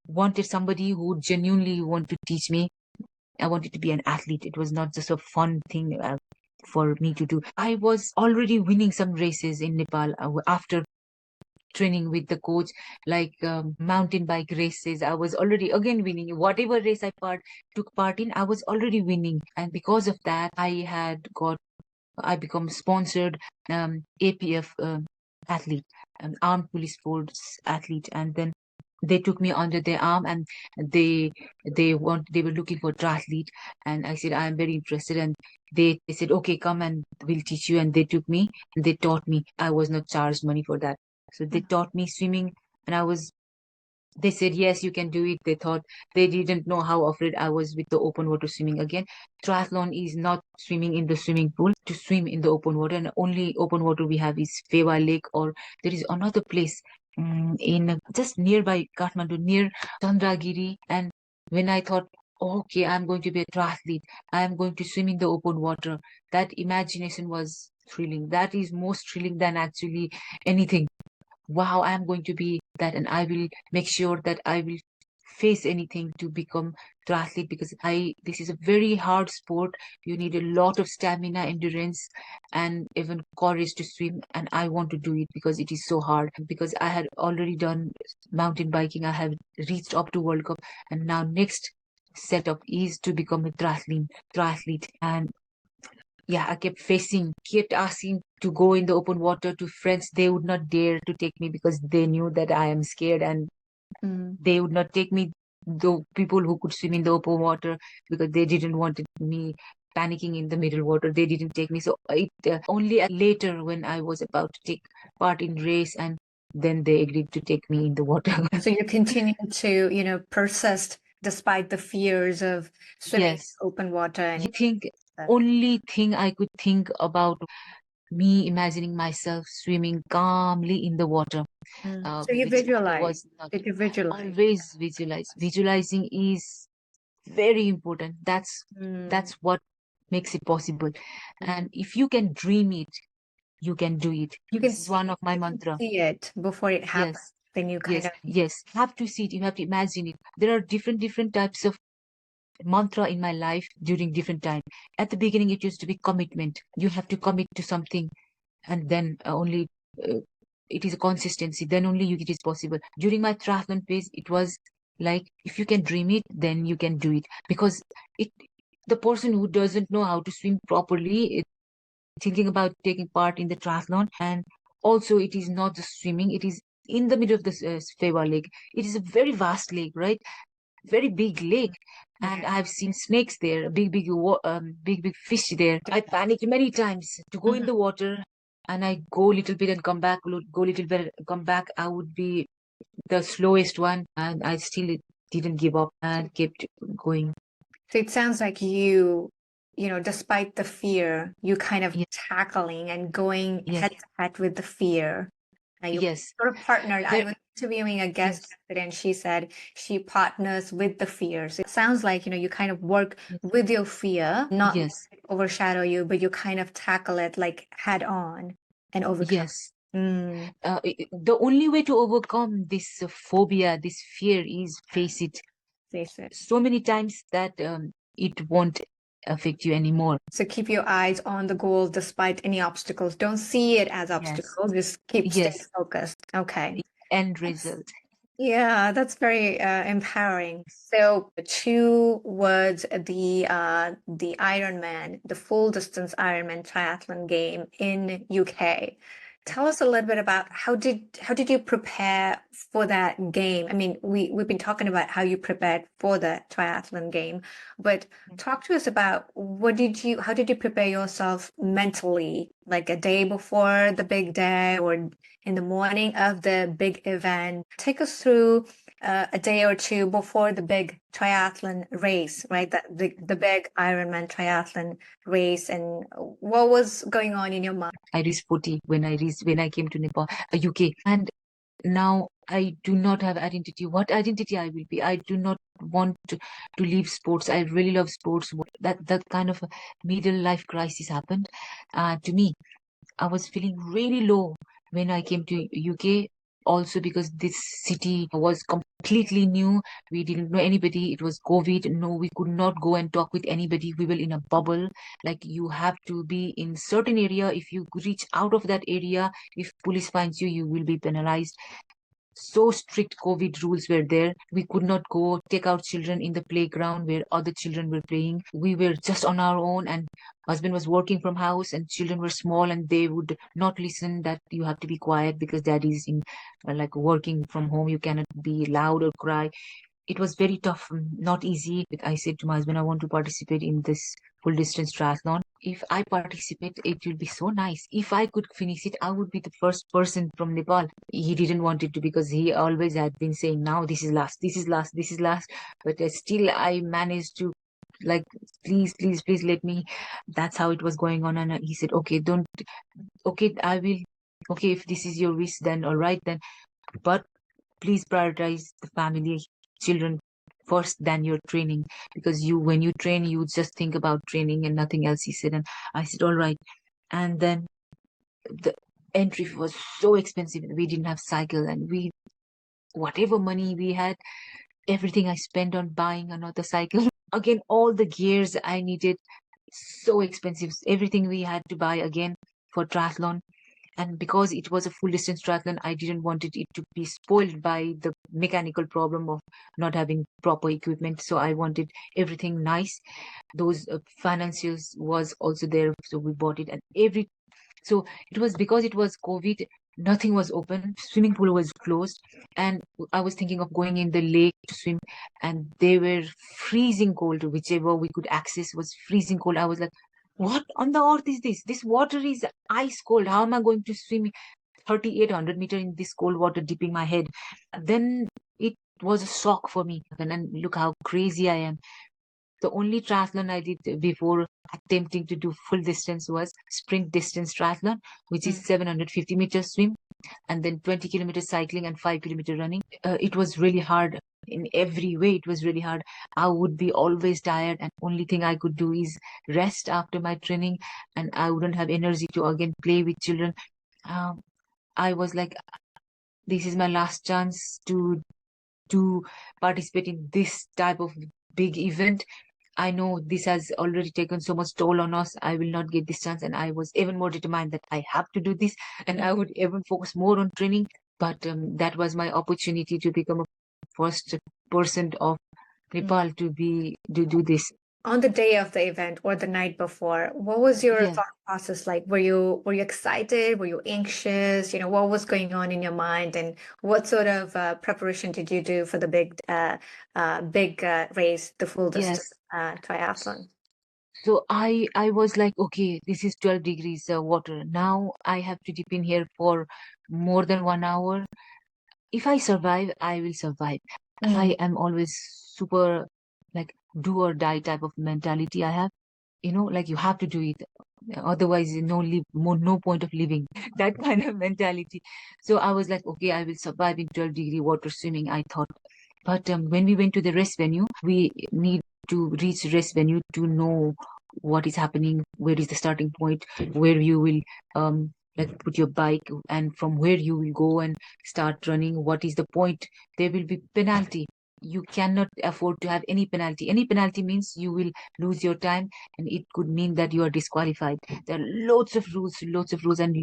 wanted somebody who genuinely want to teach me. I wanted to be an athlete. It was not just a fun thing for me to do. I was already winning some races in Nepal after training with the coach, like mountain bike races. I was already again winning. Whatever race took part in, I was already winning. And because of that, I become sponsored APF athlete, armed police force athlete. And then they took me under their arm, and they they were looking for triathlete. And I said, I am very interested. And they said, okay, come and we'll teach you. And they took me and they taught me. I was not charged money for that. So they taught me swimming, and they said, yes, you can do it. They thought, they didn't know how afraid I was with the open water swimming again. Triathlon is not swimming in the swimming pool. To swim in the open water, and only open water we have is Fewa Lake, or there is another place in just nearby Kathmandu, near Chandragiri. And when I thought, okay, I'm going to be a triathlete, I'm going to swim in the open water, that imagination was thrilling. That is most thrilling than actually anything. Wow, I'm going to be that, and I will make sure that I will face anything to become triathlete, because this is a very hard sport. You need a lot of stamina, endurance, and even courage to swim. And I want to do it because it is so hard. Because I had already done mountain biking, I have reached up to World Cup, and now next setup is to become a triathlete. And yeah, I kept asking to go in the open water to friends. They would not dare to take me because they knew that I am scared, and they would not take me, the people who could swim in the open water, because they didn't want me panicking in the middle water. They didn't take me. So it only later, when I was about to take part in race, and then they agreed to take me in the water. So you continue to, persist despite the fears of swimming in Yes. open water. I And think only thing I could think about me imagining myself swimming calmly in the water, So you which I visualize. was not. Did you visualize? Always visualize. Visualizing is very important. Mm. That's what makes it possible. And if you can dream it, you can do it. You can This is one of my mantra. see it before it happens. Yes, Then you kind yes, of yes. You have to see it. You have to imagine it. There are different types of mantra in my life during different time. At the beginning, it used to be commitment. You have to commit to something, and then only uh, it is a consistency. Then only it is possible. During my triathlon phase, it was like if you can dream it, then you can do it. Because it, the person who doesn't know how to swim properly, thinking about taking part in the triathlon, and also it is not just swimming. It is in the middle of the Speva Lake. It is a very vast lake, right? Very big lake, and yeah. I've seen snakes there, big fish there. I panicked many times to go in the water, and I go little bit and come back, go little bit, come back. I would be the slowest one, and I still didn't give up and kept going. So it sounds like despite the fear, you kind of Yes, tackling and going yes, head to head with the fear. And you yes, sort of partnered. I there, was interviewing a guest yes, yesterday, and she said she partners with the fear. So it sounds like, you kind of work yes, with your fear, not let yes, it overshadow you, but you kind of tackle it like head on and overcome. yes. Mm, The only way to overcome this phobia, this fear, is face it face it. so many times that it won't affect you anymore. So keep your eyes on the goal despite any obstacles. Don't see it as Yes, obstacles. Just keep staying yes. focused. Okay. End That's, result. yeah, that's very empowering. So towards the Ironman, the full distance Ironman triathlon game in UK. Tell us a little bit about how did you prepare for that game? I mean, we've been talking about how you prepared for the triathlon game, but talk to us about how did you prepare yourself mentally, like a day before the big day or in the morning of the big event? Take us through a day or two before the big triathlon race, right? The big Ironman triathlon race, and what was going on in your mind? I reached 40 when I came to Nepal, UK, and now I do not have identity. What identity I will be? I do not want to leave sports. I really love sports. That kind of a middle life crisis happened to me. I was feeling really low when I came to UK. Also because this city was completely new. We didn't know anybody. It was COVID. No, we could not go and talk with anybody. We were in a bubble. Like you have to be in certain area. If you reach out of that area, if police finds you, you will be penalized. So strict COVID rules were there. We could not go take our children in the playground where other children were playing. We were just on our own, and husband was working from house, and children were small, and they would not listen that you have to be quiet because daddy is in like working from home. You cannot be loud or cry. It was very tough, not easy. I said to my husband, I want to participate in this full distance triathlon. If I participate, it will be so nice. If I could finish it, I would be the first person from Nepal. He didn't want it to because he always had been saying, now this is last, this is last, this is last. But still, I managed to like, please, please, please let me. That's how it was going on. And he said, okay, don't, okay, I will. Okay, if this is your wish, then all right, then. But please prioritize the family, children first than your training, because when you train, you just think about training and nothing else, he said. And I said, all right. And then the entry was so expensive. We didn't have cycle, and whatever money we had, everything I spent on buying another cycle. Again, all the gears I needed, so expensive. Everything we had to buy again for triathlon. And because it was a full distance triathlon, I didn't want it to be spoiled by the mechanical problem of not having proper equipment. So I wanted everything nice. Those financials was also there, so we bought it. And so it was because it was COVID, nothing was open. Swimming pool was closed, and I was thinking of going in the lake to swim, and they were freezing cold. Whichever we could access was freezing cold. I was like, what on the earth is this? This water is ice cold. How am I going to swim 3,800 meters in this cold water, dipping my head? Then it was a shock for me. And look how crazy I am. The only triathlon I did before attempting to do full distance was sprint distance triathlon, which is 750-meter swim and then 20 kilometers cycling and 5 kilometer running. It was really hard in every way. It was really hard. I would be always tired, and only thing I could do is rest after my training, and I wouldn't have energy to again play with children. Um, I was like, this is my last chance to participate in this type of big event. I know this has already taken so much toll on us. I will not get this chance. And I was even more determined that I have to do this. And I would even focus more on training. But that was my opportunity to become a first person of Nepal to do this. On the day of the event or the night before, what was your Yeah. thought process like? Were you excited? Were you anxious? What was going on in your mind, and what sort of preparation did you do for the big race, the full distance Yes. triathlon? So I was like, okay, this is 12 degrees water. Now I have to dip in here for more than 1 hour. If I survive, I will survive. I am always super like do or die type of mentality I have. Like you have to do it. Otherwise, no point of living. That kind of mentality. So I was like, okay, I will survive in 12-degree water swimming, I thought. But when we went to the race venue, we need to reach race venue to know what is happening, where is the starting point, where you will like put your bike, and from where you will go and start running, what is the point. There will be penalty. You cannot afford to have any penalty. Any penalty means you will lose your time, and it could mean that you are disqualified. There are lots of rules, and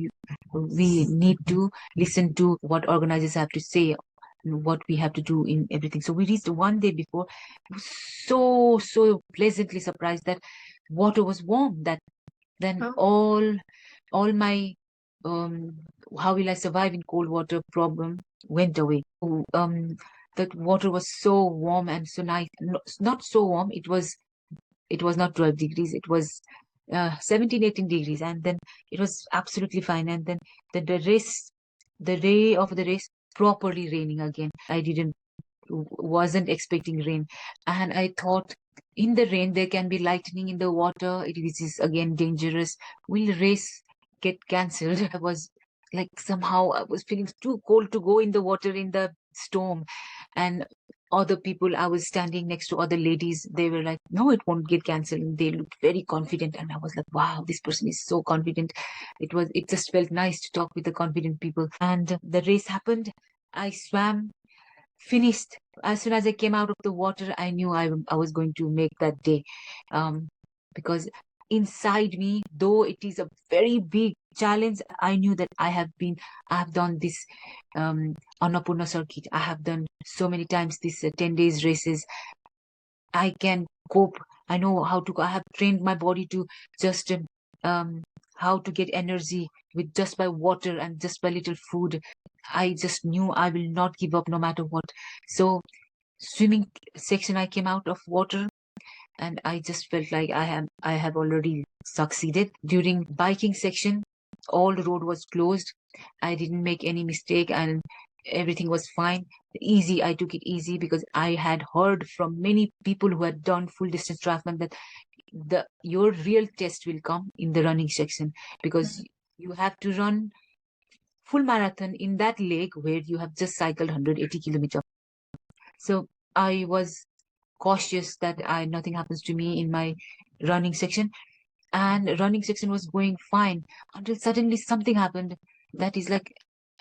we need to listen to what organizers have to say, what we have to do in everything. So we reached one day before. I was so pleasantly surprised that water was warm. That then Oh, all my um how will I survive in cold water problem went away. That water was so warm and so nice. Not so warm. It was not 12 degrees. It was 17, 18 degrees. And then it was absolutely fine. And then the day of the race, properly raining again. I wasn't expecting rain. And I thought in the rain, there can be lightning in the water. Which is again dangerous. Will race get cancelled? I was like, somehow I was feeling too cold to go in the water in the storm. And other people, I was standing next to other ladies, they were like, no, it won't get cancelled. They looked very confident, and I was like, wow, this person is so confident. It just felt nice to talk with the confident people. And the race happened. I swam, finished. As soon as I came out of the water, I knew I was going to make that day. Because inside me, though it is a very big challenge, I knew that I have done this Annapurna circuit. I have done so many times this 10 days races. I can cope. I know how to. I have trained my body to just how to get energy with just by water and just by little food. I just knew I will not give up no matter what. So swimming section, I came out of water, and I just felt like I have already succeeded. During biking section, all the road was closed. I didn't make any mistake, and everything was fine. Easy, I took it easy because I had heard from many people who had done full distance triathlon that your real test will come in the running section, because you have to run full marathon in that leg where you have just cycled 180 kilometers. So I was cautious that nothing happens to me in my running section. And running section was going fine until suddenly something happened. That is like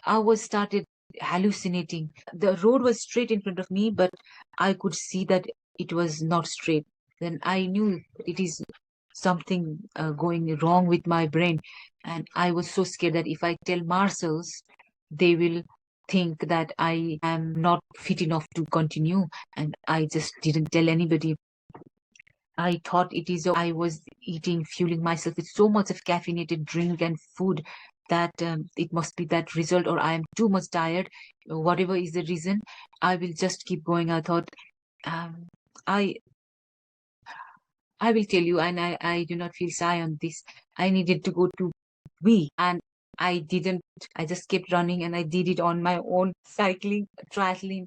I was started hallucinating. The road was straight in front of me, but I could see that it was not straight. Then I knew it is something going wrong with my brain. And I was so scared that if I tell marshals, they will think that I am not fit enough to continue. And I just didn't tell anybody. I thought it is I was eating, fueling myself with so much of caffeinated drink and food that it must be that result, or I am too much tired. Whatever is the reason, I will just keep going. I thought, um, I I will tell you, and I do not feel shy on this. I needed to go to and I didn't. I just kept running, and I did it on my own, cycling, triathlon.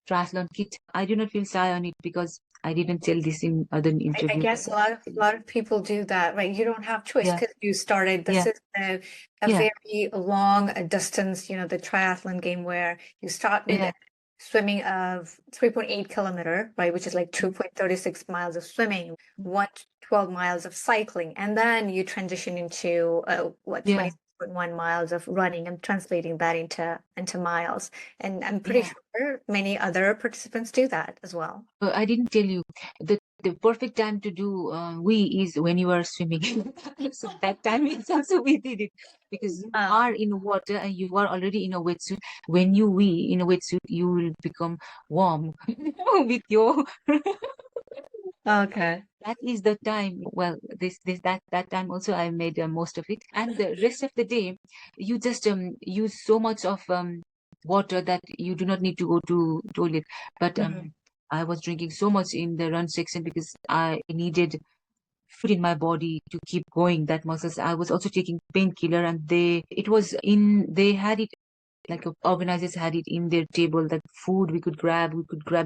triathlon kit. I do not feel shy on it because I didn't tell this in other I interviews. guess a lot of people do that, right? You don't have choice Yeah, because you started. This yeah, is a yeah, very long distance, the triathlon game where you start with yeah, swimming of 3.8 kilometer, right, which is like 2.36 miles of swimming, 12 miles of cycling, and then you transition into what yeah, 26.1 miles of running. I'm translating that into miles, and I'm pretty yeah. sure many other participants do that as well. I didn't tell you the perfect time to do we is when you are swimming. So that time is also we did it because you Uh, are in water and you are already in a wetsuit. When you wee in a wetsuit, you will become warm with your. okay. That is the time. Well, this that time also I made most of it, and the rest of the day, you just use so much of water that you do not need to go to toilet. But Mhm. I was drinking so much in the run section because I needed food in my body to keep going that muscles. I was also taking painkiller, and they had it like organizers had it in their table that food we could grab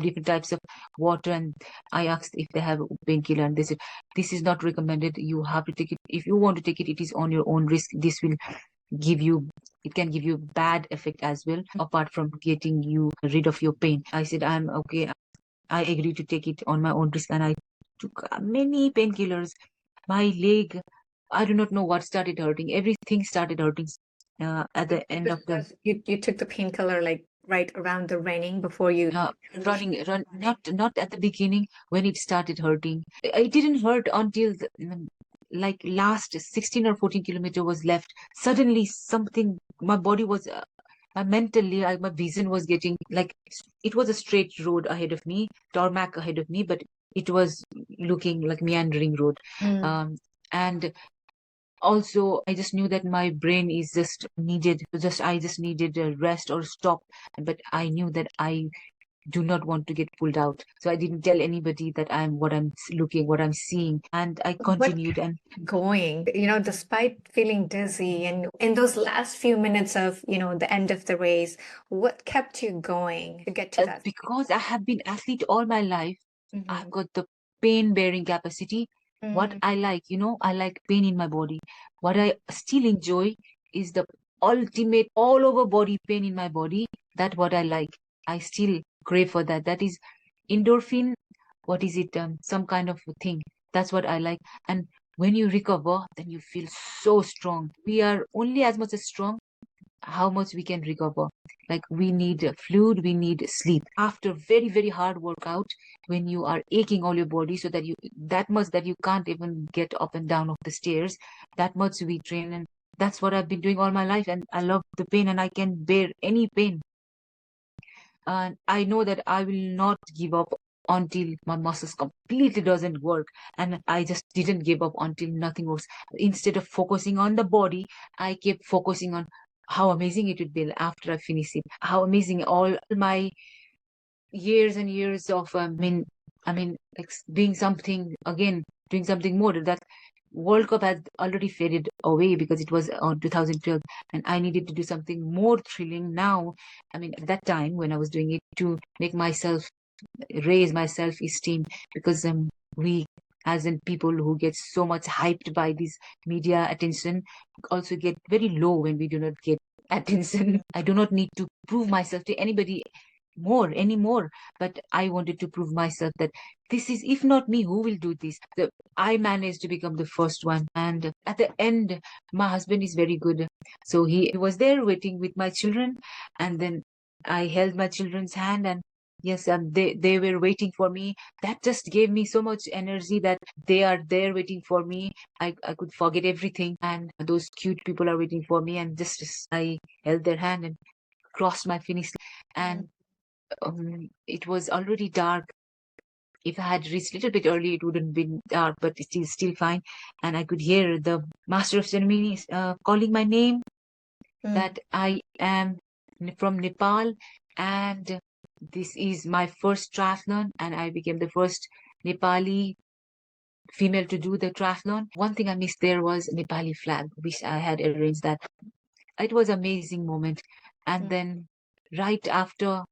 different types of water, and I asked if they have painkiller, and they said this is not recommended, you have to take it. If you want to take it, it is on your own risk. Give you it can give you bad effect as well, apart from getting you rid of your pain. I said I'm okay, I agree to take it on my own risk, and I took many painkillers. My leg, I do not know what started hurting. Everything started hurting at the end of the You took the painkiller like right around the raining before you uh, transitioned to run running. not at the beginning when it started hurting. It didn't hurt until like last 16 or 14 kilometer was left. Suddenly something, my body was mentally, my vision was getting like it was a straight road ahead of me, tarmac ahead of me, but it was looking like meandering road. Mm. And also I just knew that my brain is just needed a rest or stop. But I knew that I do not want to get pulled out, so I didn't tell anybody that what I'm seeing, and I What continued. kept And you going, despite feeling dizzy and in those last few minutes of, the end of the race, what kept you going to get to that? because I have been athlete all my life, I've Mm-hmm. got the pain bearing capacity. What Mm-hmm. I like, I like pain in my body. What I still enjoy is the ultimate all over body pain in my body. That what I like. I still crave for that. That is endorphin. What is it? Some kind of a thing. That's what I like. And when you recover, then you feel so strong. We are only as much as strong how much we can recover. Like we need fluid, we need sleep. After very, very hard workout, when you are aching all your body so that much that you can't even get up and down of the stairs, that much we train. And that's what I've been doing all my life. And I love the pain and I can bear any pain. And I know that I will not give up until my muscles completely doesn't work. And I just didn't give up until nothing works. Instead of focusing on the body, I kept focusing on how amazing it would be after I finish it. How amazing all my years and years of like doing something again, doing something more. That World Cup had already faded away because it was on 2012, and I needed to do something more thrilling now. I mean, at that time when I was doing it to make myself raise my self-esteem, because we as in people who get so much hyped by this media attention also get very low when we do not get attention. I do not need to prove myself to anybody more anymore, but I wanted to prove myself that this is, if not me, who will do this. I managed to become the first one, and at the end my husband is very good, so he was there waiting with my children, and then I held my children's hand, and yes, they were waiting for me. That just gave me so much energy that they are there waiting for me. I could forget everything, and those cute people are waiting for me, and just I held their hand and crossed my finish line. And it was already dark. If I had reached a little bit early, it wouldn't have been dark, but it is still fine. And I could hear the master of ceremonies calling my name, Mm. that I am from Nepal, and this is my first triathlon, and I became the first Nepali female to do the triathlon. One thing I missed there was Nepali flag, which I had arranged that. It was amazing moment. And Mm. then right after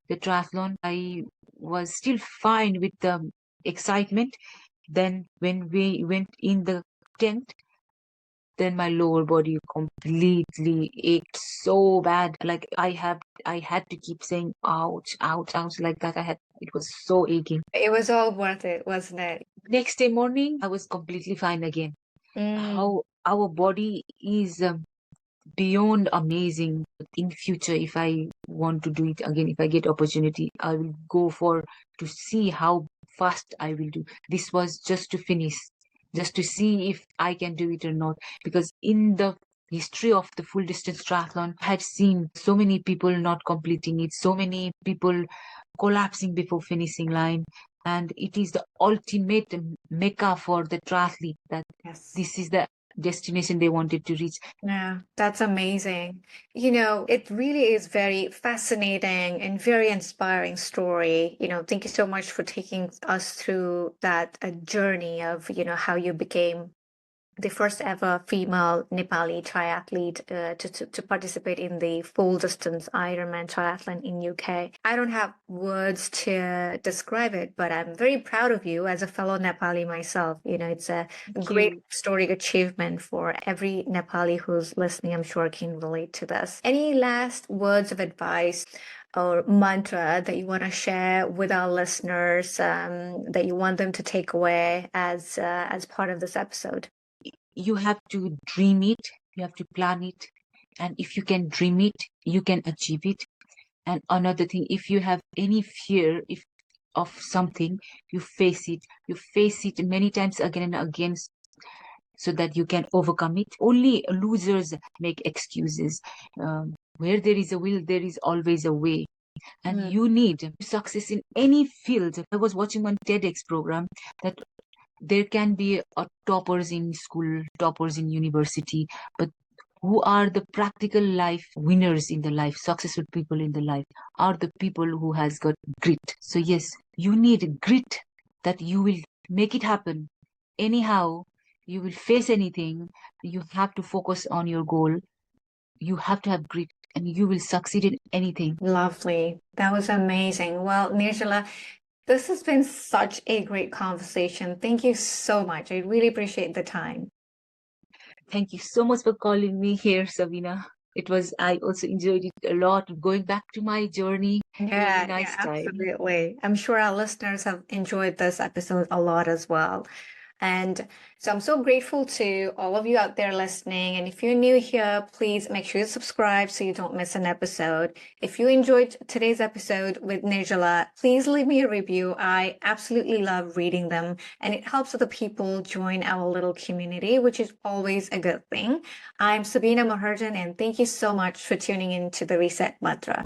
the triathlon, I was still fine with the excitement. Then when we went in the tent, then my lower body completely ached so bad. Like I had to keep saying ouch, ouch, ouch, like that. It was so aching. It was all worth it, wasn't it? Next day morning, I was completely fine again. How our body is beyond amazing. In future, if I want to do it again, if I get opportunity, I will go for to see how fast I will do. This was just to finish, just to see if I can do it or not. Because in the history of the full distance triathlon, I had seen so many people not completing it, so many people collapsing before finishing line. And it is the ultimate mecca for the triathlete, that Yes. this is the destination they wanted to reach. Yeah, that's amazing. You know, it really is very fascinating and very inspiring story. You know, thank you so much for taking us through that journey of, how you became the first ever female Nepali triathlete to participate in the full distance Ironman triathlon in UK. I don't have words to describe it, but I'm very proud of you as a fellow Nepali myself. You know, it's a great historic achievement for every Nepali who's listening. I'm sure can relate to this. Any last words of advice or mantra that you want to share with our listeners, that you want them to take away as part of this episode? You have to dream it, you have to plan it, and if you can dream it, you can achieve it. And another thing, if you have any fear of something, you face it many times again and again, so that you can overcome it. Only losers make excuses. Where there is a will, there is always a way. And you need success in any field. I was watching one TEDx program that there can be toppers in school, toppers in university, but who are the practical life winners in the life, successful people in the life, are the people who has got grit. So yes, you need grit, that you will make it happen. Anyhow, you will face anything. You have to focus on your goal. You have to have grit, and you will succeed in anything. Lovely. That was amazing. Well, Nirjala, this has been such a great conversation. Thank you so much. I really appreciate the time. Thank you so much for calling me here, Sabina. I also enjoyed it a lot, going back to my journey. Really nice time. Absolutely. I'm sure our listeners have enjoyed this episode a lot as well. And so I'm so grateful to all of you out there listening. And if you're new here, please make sure you subscribe so you don't miss an episode. If you enjoyed today's episode with Nirjala, please leave me a review. I absolutely love reading them, and it helps other people join our little community, which is always a good thing. I'm Sabina Maharjan, and thank you so much for tuning in to the Reset Mantra.